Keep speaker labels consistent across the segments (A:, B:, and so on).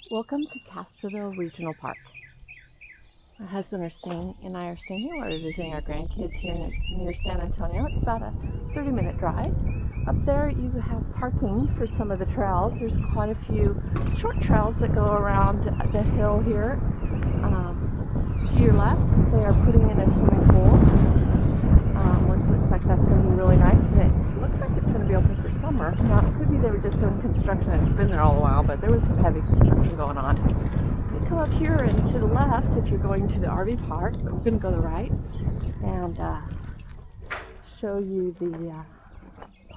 A: Welcome to Castroville Regional Park. My husband and I are staying here. We're visiting our grandkids here near San Antonio. It's about a 30-minute drive. Up there you have parking for some of the trails. There's quite a few short trails that go around the hill here. To your left, they are putting in a swimming pool, which looks like that's going to be really nice. And it looks like it's going to be open for summer. Now, it could be they were just doing construction and it's been there all a while, but there was some heavy construction going on. You come up here and to the left if you're going to the RV park, but we're going to go to the right and show you the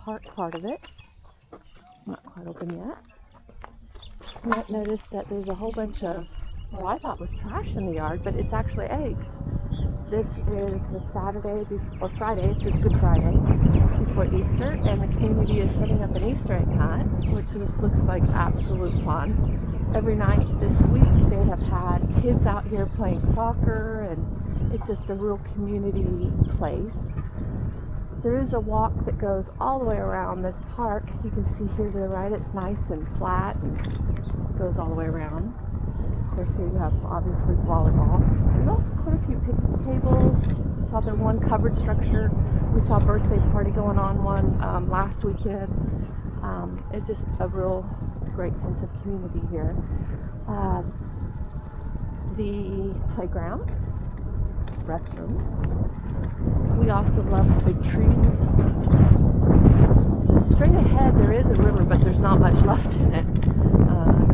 A: park part of it. Not quite open yet. You might notice that there's a whole bunch of what I thought was trash in the yard, but it's actually eggs. This is the Saturday before Friday. It says Good Friday before Easter, and the community is setting up an Easter egg hunt, which just looks like absolute fun. Every night this week they have had kids out here playing soccer, and it's just a real community place. There is a walk that goes all the way around this park. You can see here to the right it's nice and flat and goes all the way around. Of course, here you have obviously volleyball. There's also quite a few picnic tables. We saw there one covered structure. We saw a birthday party going on one last weekend. It's just a real great sense of community here. The playground, restrooms. We also love the big trees. Just straight ahead there is a river, but there's not much left in it.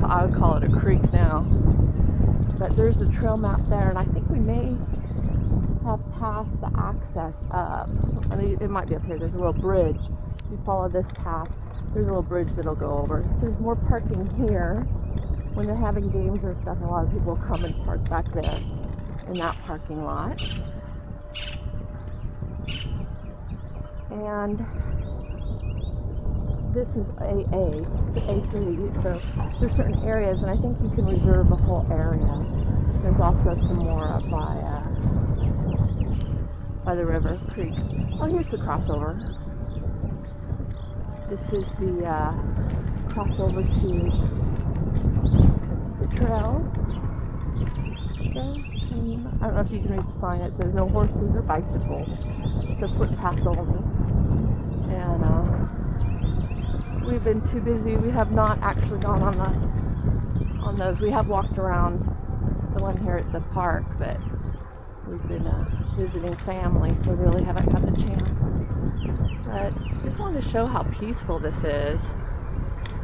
A: I would call it a creek now. But there's a trail map there, and I think we may have passed the access up. I mean, it might be up here. There's a little bridge. If you follow this path, there's a little bridge that'll go over. There's more parking here. When they're having games and stuff, a lot of people come and park back there in that parking lot. And this is A3, so there's certain areas, and I think you can reserve a whole area. There's also some more up by the river creek. Oh, here's the crossover. This is the crossover to the trails. I don't know if you can read the sign. It says no horses or bicycles. It's a footpath only. And we've been too busy. We have not actually gone on those. We have walked around the one here at the park, but we've been visiting family, so really haven't had the chance. But just wanted to show how peaceful this is.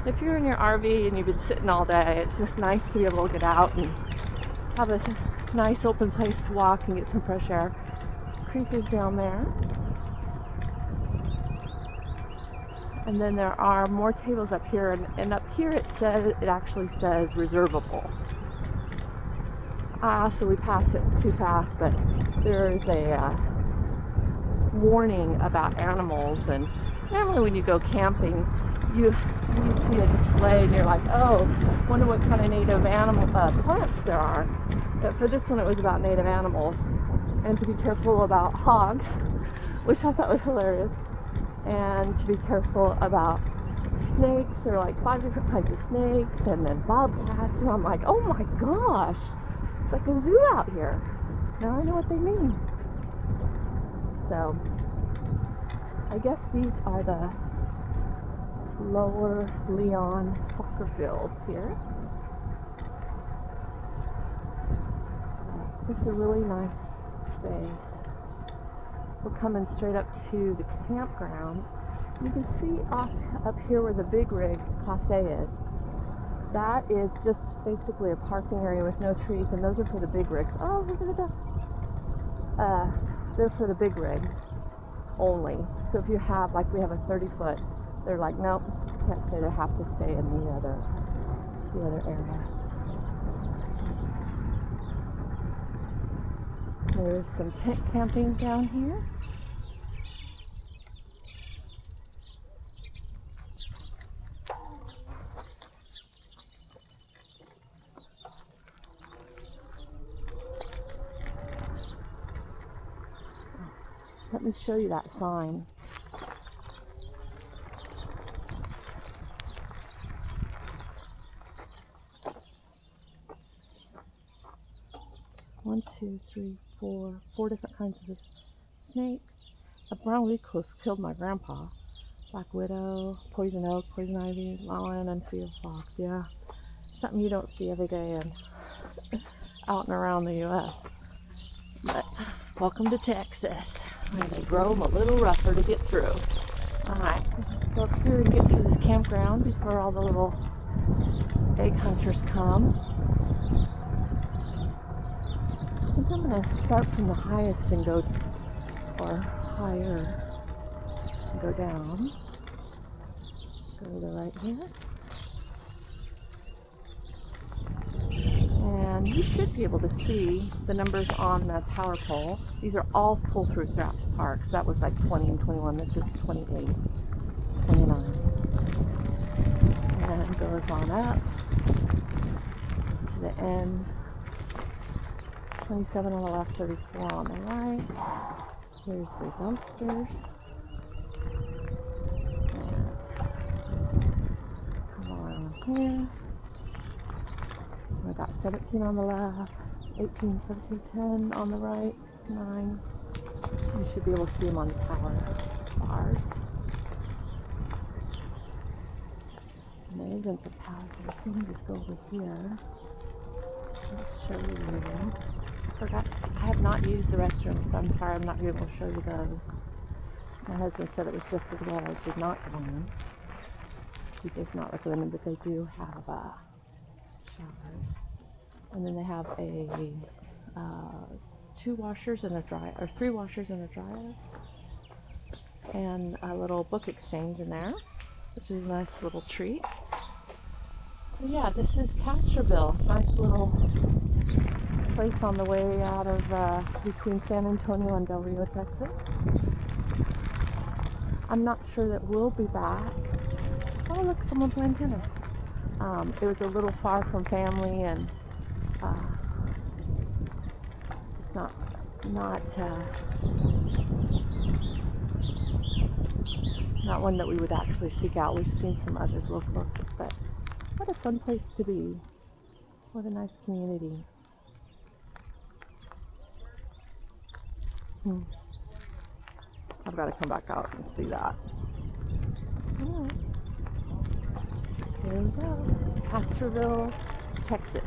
A: If you're in your RV and you've been sitting all day, it's just nice to be able to get out and have a nice open place to walk and get some fresh air. The creek is down there. And then there are more tables up here, and up here it actually says reservable. So we passed it too fast, but there is a warning about animals, and normally when you go camping, you see a display and you're like, oh, wonder what kind of native animal plants there are. But for this one it was about native animals, and to be careful about hogs, which I thought was hilarious. And to be careful about snakes. There are like 5 different kinds of snakes, and then bobcats, and I'm like, oh my gosh, it's like a zoo out here. Now I know what they mean. So I guess these are the Lower Leon soccer fields here. It's a really nice space. We're coming straight up to the campground. You can see off up here where the big rig Class A is. That is just basically a parking area with no trees, and those are for the big rigs. Oh, look at that. They're for the big rigs only. So if you have, like we have a 30-foot, they're like, nope, can't stay there, have to stay in the other area. There's some tent camping down here. Let me show you that sign. 1, 2, 3, 4 different kinds of snakes. A brown recluse killed my grandpa. Black widow, poison oak, poison ivy, lion, and field fox. Yeah, something you don't see every day and out and around the U.S. But welcome to Texas, where they grow them a little rougher to get through. Alright, let's go up here and get through this campground before all the little egg hunters come. I think I'm going to start from the highest and go, or higher, and go down. Go to the right here. And you should be able to see the numbers on the power pole. These are all pull-through throughout the park. So that was like 20 and 21. This is 28, 29. And it goes on up to the end. 27 on the left, 34 on the right. Here's the dumpsters. And come around here. I got 17 on the left, 18, 17, 10 on the right, 9. You should be able to see them on the power bars. And there isn't a power there, so let me just go over here. Let's show you them. I have not used the restroom, so I'm sorry I'm not going to be able to show you those. My husband said it was just as well I did not go in. He does not recommend them, but they do have showers. And then they have a 2 washers and a dryer, or 3 washers and a dryer. And a little book exchange in there, which is a nice little treat. So yeah, this is Castroville. Nice little place on the way out of between San Antonio and Del Rio, Texas. I'm not sure that we'll be back. Oh look, someone playing tennis. It was a little far from family and just not one that we would actually seek out. We've seen some others a little closer, but what a fun place to be. What a nice community. I've got to come back out and see that. Alright. Here we go. Castroville, Texas.